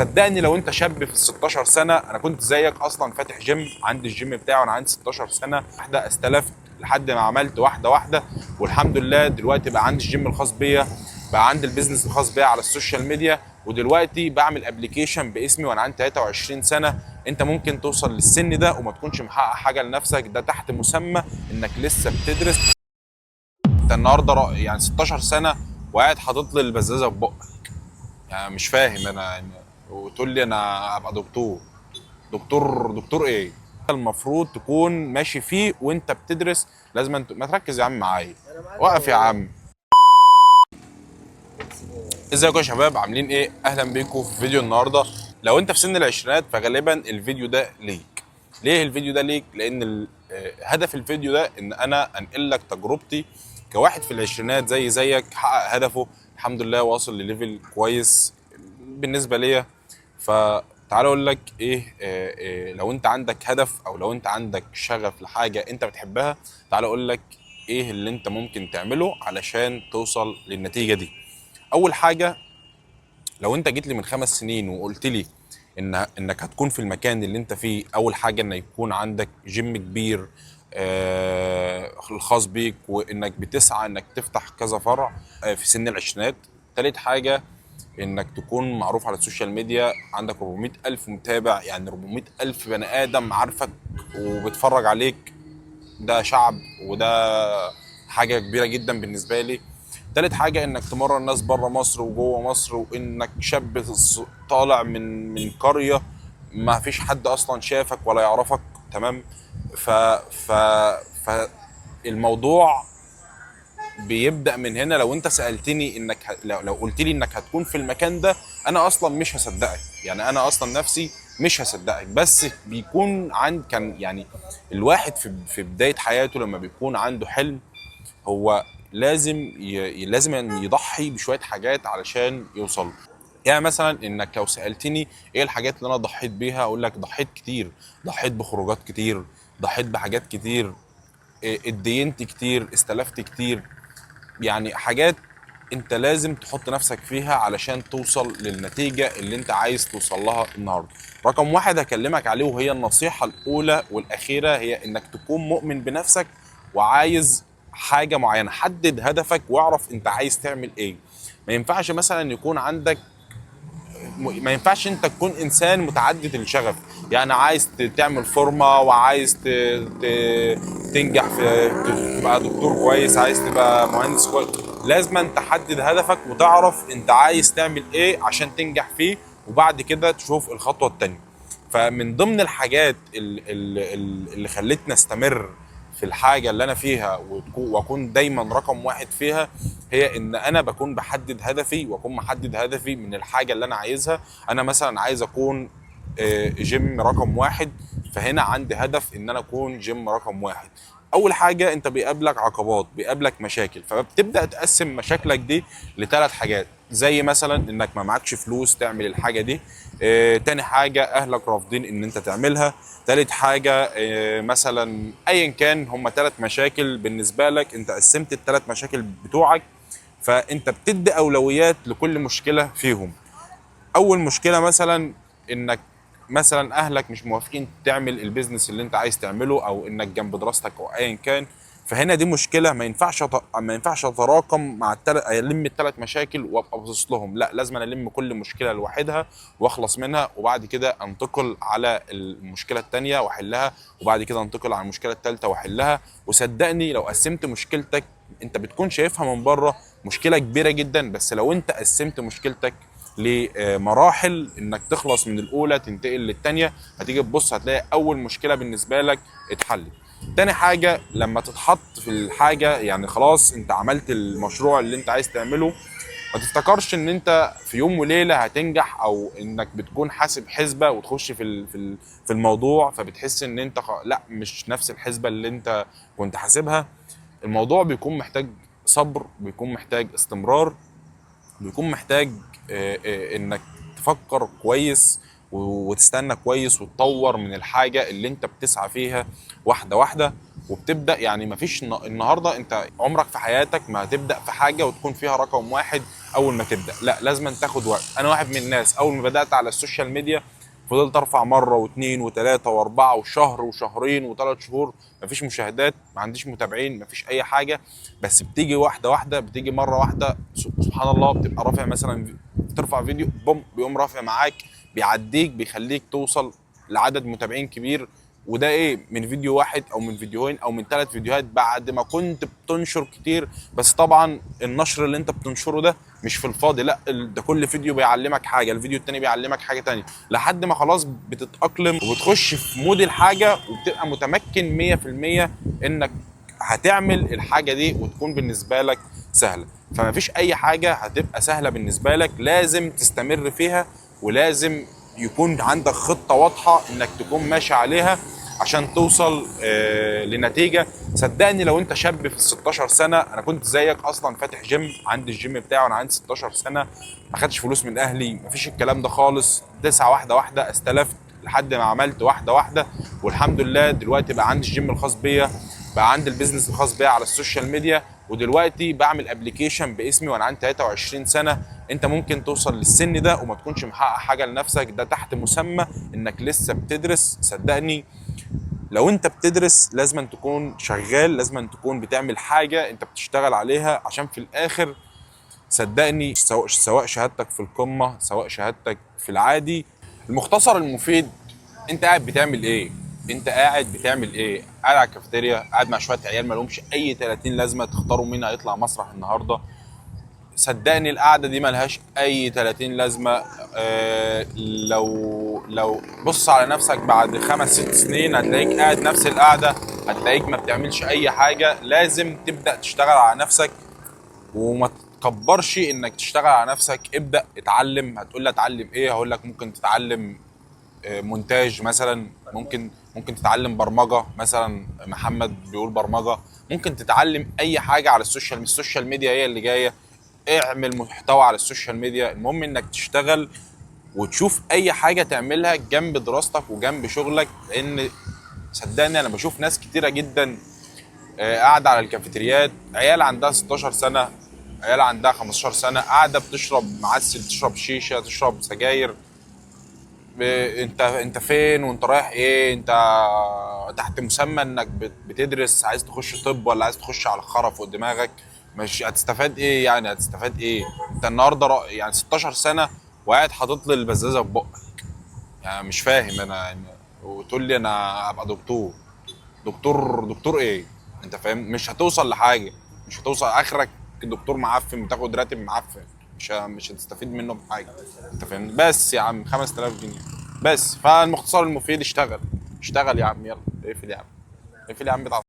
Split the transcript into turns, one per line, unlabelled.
صدقني لو انت شاب في ال 16 سنه، انا كنت زيك اصلا فاتح جيم، عندي الجيم بتاعي وانا عندي 16 سنه، واحده استلفت لحد ما عملت واحده واحده، والحمد لله دلوقتي بقى عندي الجيم الخاص بيا، بقى عندي البيزنس الخاص بيا على السوشيال ميديا، ودلوقتي بعمل ابلكيشن باسمي وانا عندي 23 سنه. انت ممكن توصل للسن ده وما تكونش محقق حاجه لنفسك، ده تحت مسمى انك لسه بتدرس. انت النهارده يعني 16 سنه وقاعد حاطط لي البزازه في بقك، يعني مش فاهم انا يعني. وتقول لي انا ابقى دكتور؟ دكتور ايه؟ المفروض تكون ماشي فيه وانت بتدرس. لازم انت ما تركز يا عم معايا، وقف يا عم. ازيكم يا شباب، عاملين ايه؟ اهلا بيكم في فيديو النهارده. لو انت في سن العشرينات فغالبا الفيديو ده ليك. ليه الفيديو ده ليك؟ لان هدف الفيديو ده ان انا انقل لك تجربتي كواحد في العشرينات زيك حقق هدفه الحمد لله، واصل لليفل كويس بالنسبه ليا. فتعال اقول لك ايه، لو انت عندك هدف او لو انت عندك شغف لحاجه انت بتحبها، تعال اقول لك ايه اللي انت ممكن تعمله علشان توصل للنتيجه دي. اول حاجه، لو انت جيت لي من 5 سنين وقلت لي انك هتكون في المكان اللي انت فيه، اول حاجه ان يكون عندك جيم كبير الخاص بيك، وانك بتسعى انك تفتح كذا فرع في سن العشرينات. تالت حاجه، انك تكون معروف على السوشيال ميديا، عندك 400 الف متابع، يعني 400 الف بني ادم عارفك وبتفرج عليك، ده شعب، وده حاجه كبيره جدا بالنسبه لي. تالت حاجه، انك تمرن ناس بره مصر وجوه مصر، وانك شاب طالع من قريه ما فيش حد اصلا شافك ولا يعرفك، تمام. ف ف ف الموضوع بيبدأ من هنا. لو انت سألتني انك لو قلت لي انك هتكون في المكان ده، انا اصلا مش هصدقك، يعني انا اصلا نفسي مش هصدقك. بس بيكون كان يعني الواحد في بداية حياته لما بيكون عنده حلم، هو لازم أن يضحي بشوية حاجات علشان يوصل. يعني مثلا انك لو سألتني ايه الحاجات اللي انا ضحيت بيها، اقول لك ضحيت كتير، ضحيت بخروجات كتير، ضحيت بحاجات كتير، اتدينت كتير، استلفت كتير، يعني حاجات انت لازم تحط نفسك فيها علشان توصل للنتيجة اللي انت عايز توصل لها النهاردة. رقم واحد هكلمك عليه وهي النصيحة الاولى والاخيرة، هي انك تكون مؤمن بنفسك وعايز حاجة معينة. حدد هدفك واعرف انت عايز تعمل ايه. ما ينفعش مثلا يكون عندك، ما ينفعش انت تكون انسان متعدد الشغف، يعني عايز تعمل فورمه، وعايز تنجح في تبقى دكتور كويس، عايز تبقى مهندس كويس. لازم انت تحدد هدفك وتعرف انت عايز تعمل ايه عشان تنجح فيه، وبعد كده تشوف الخطوه التانيه. فمن ضمن الحاجات اللي خلتني استمر في الحاجة اللي أنا فيها وأكون دايما رقم واحد فيها، هي إن أنا بكون بحدد هدفي، وأكون محدد هدفي من الحاجة اللي أنا عايزها. أنا مثلا عايز أكون جيم رقم واحد، فهنا عندي هدف إن أنا أكون جيم رقم واحد. أول حاجة أنت بيقابلك عقبات، بيقابلك مشاكل، فبتبدأ تقسم مشاكلك دي لثلاث حاجات، زي مثلا إنك ما معكش فلوس تعمل الحاجة دي، تاني حاجة أهلك رافضين إن أنت تعملها، تالت حاجة مثلا أيا كان، هم ثلاث مشاكل بالنسبة لك، أنت قسمت الثلاث مشاكل بتوعك، فأنت بتدي أولويات لكل مشكلة فيهم. أول مشكلة مثلا إنك مثلا أهلك مش موافقين تعمل البيزنس اللي أنت عايز تعمله، أو إنك جنب دراستك أو أيا كان. فهنا دي مشكله ما ينفعش اتراكم مع الم الثلاث مشاكل وابقى باصص لهم، لا، لازم أنا الم كل مشكله لوحدها واخلص منها، وبعد كده انتقل على المشكله الثانيه واحلها، وبعد كده انتقل على المشكله الثالثه واحلها. وصدقني لو قسمت مشكلتك، انت بتكون شايفها من بره مشكله كبيره جدا، بس لو انت قسمت مشكلتك لمراحل انك تخلص من الاولى تنتقل للثانيه، هتيجي تبص هتلاقي اول مشكله بالنسبه لك اتحلت. تاني حاجة، لما تتحط في الحاجة، يعني خلاص انت عملت المشروع اللي انت عايز تعمله، ما تفتكرش ان انت في يوم وليلة هتنجح، او انك بتكون حاسب حسبة وتخش في الموضوع، فبتحس ان انت لا، مش نفس الحسبة اللي انت كنت حاسبها. الموضوع بيكون محتاج صبر، بيكون محتاج استمرار، بيكون محتاج انك تفكر كويس وتستنى كويس وتطور من الحاجة اللي انت بتسعى فيها واحدة واحدة. وبتبدأ، يعني مفيش النهاردة انت عمرك في حياتك ما هتبدأ في حاجة وتكون فيها رقم واحد اول ما تبدا، لا لازم تاخد وقت. انا واحد من الناس اول ما بدات على السوشيال ميديا فضلت ارفع مره واثنين وثلاثه واربعه وشهر وشهرين وثلاث شهور مفيش مشاهدات، ما عنديش متابعين، مفيش اي حاجه، بس بتيجي واحده واحده، بتيجي مره واحده سبحان الله بتبقى رافع مثلا، بترفع فيديو بوم بيقوم رافع معاك، بيعديك، بيخليك توصل لعدد متابعين كبير. وده ايه، من فيديو واحد او من فيديوهين او من 3 فيديوهات بعد ما كنت بتنشر كتير. بس طبعا النشر اللي انت بتنشره ده مش في الفاضي، لا ده كل فيديو بيعلمك حاجه، الفيديو التاني بيعلمك حاجه تانية، لحد ما خلاص بتتاقلم وبتخش في مود الحاجه وبتبقى متمكن 100% انك هتعمل الحاجه دي وتكون بالنسبه لك سهله. فما فيش اي حاجه هتبقى سهله بالنسبه لك، لازم تستمر فيها، ولازم يكون عندك خطه واضحه انك تكون ماشي عليها عشان توصل لنتيجه. صدقني لو انت شاب في ال 16 سنه، انا كنت زيك اصلا فاتح جيم، عندي الجيم بتاعي وانا عندي 16 سنه، ما خدتش فلوس من اهلي، مفيش الكلام ده خالص، تسعه واحده واحده استلفت لحد ما عملت واحده واحده، والحمد لله دلوقتي بقى عندي الجيم الخاص بيا، بقى عندي البيزنس الخاص بيا على السوشيال ميديا، ودلوقتي بعمل ابلكيشن باسمي وانا عندي 23 سنه. انت ممكن توصل للسن ده وما تكونش محقق حاجه لنفسك، ده تحت مسمى انك لسه بتدرس. صدقني لو انت بتدرس لازم تكون شغال، لازم تكون بتعمل حاجه انت بتشتغل عليها، عشان في الاخر صدقني سواء شهادتك في القمه سواء شهادتك في العادي. المختصر المفيد، انت قاعد بتعمل ايه؟ انت قاعد بتعمل ايه؟ قاعد على الكافيتيريا، قاعد مع شويه عيال ما لهمش اي 30 لازمه، تختاروا مين هيطلع مسرح النهارده. صدقني القعده دي ملهاش اي 30 لازمه. لو بص على نفسك بعد 5 6 سنين هتلاقيك قاعد نفس القعده، هتلاقيك ما بتعملش اي حاجه. لازم تبدا تشتغل على نفسك وما تكبرش انك تشتغل على نفسك. ابدا اتعلم. هتقول لي اتعلم ايه؟ هقول لك ممكن تتعلم مونتاج مثلا، ممكن تتعلم برمجه مثلا، محمد بيقول برمجه، ممكن تتعلم اي حاجه على السوشيال ميديا هي اللي جايه. اعمل محتوى على السوشيال ميديا، المهم انك تشتغل وتشوف اي حاجه تعملها جنب دراستك وجنب شغلك. لان صدقني انا بشوف ناس كتيره جدا قاعده على الكافيتريات، عيال عندها 16 سنه، عيال عندها 15 سنه، قاعده بتشرب معسل، تشرب شيشه، تشرب سجاير. انت فين وانت رايح ايه؟ انت تحت مسمى انك بتدرس، عايز تخش طب ولا عايز تخش على الخرا فوق دماغك؟ مش هتستفاد ايه يعني؟ هتستفاد ايه؟ انت النهارده يعني 16 سنه وقاعد حاطط لي البزازه في بقك، يعني مش فاهم انا يعني. وتقول لي انا ابقى دكتور؟ دكتور ايه؟ انت فاهم؟ مش هتوصل لحاجه، مش هتوصل، اخرك دكتور معفن بتاخد راتب معفن، مش هتستفيد منه بحاجه. انت فاهم؟ بس يا عم 5000 جنيه بس. فالمختصر المفيد اشتغل، اشتغل يا عم، يلا اقفل يا عم، اقفل يا عم بتاع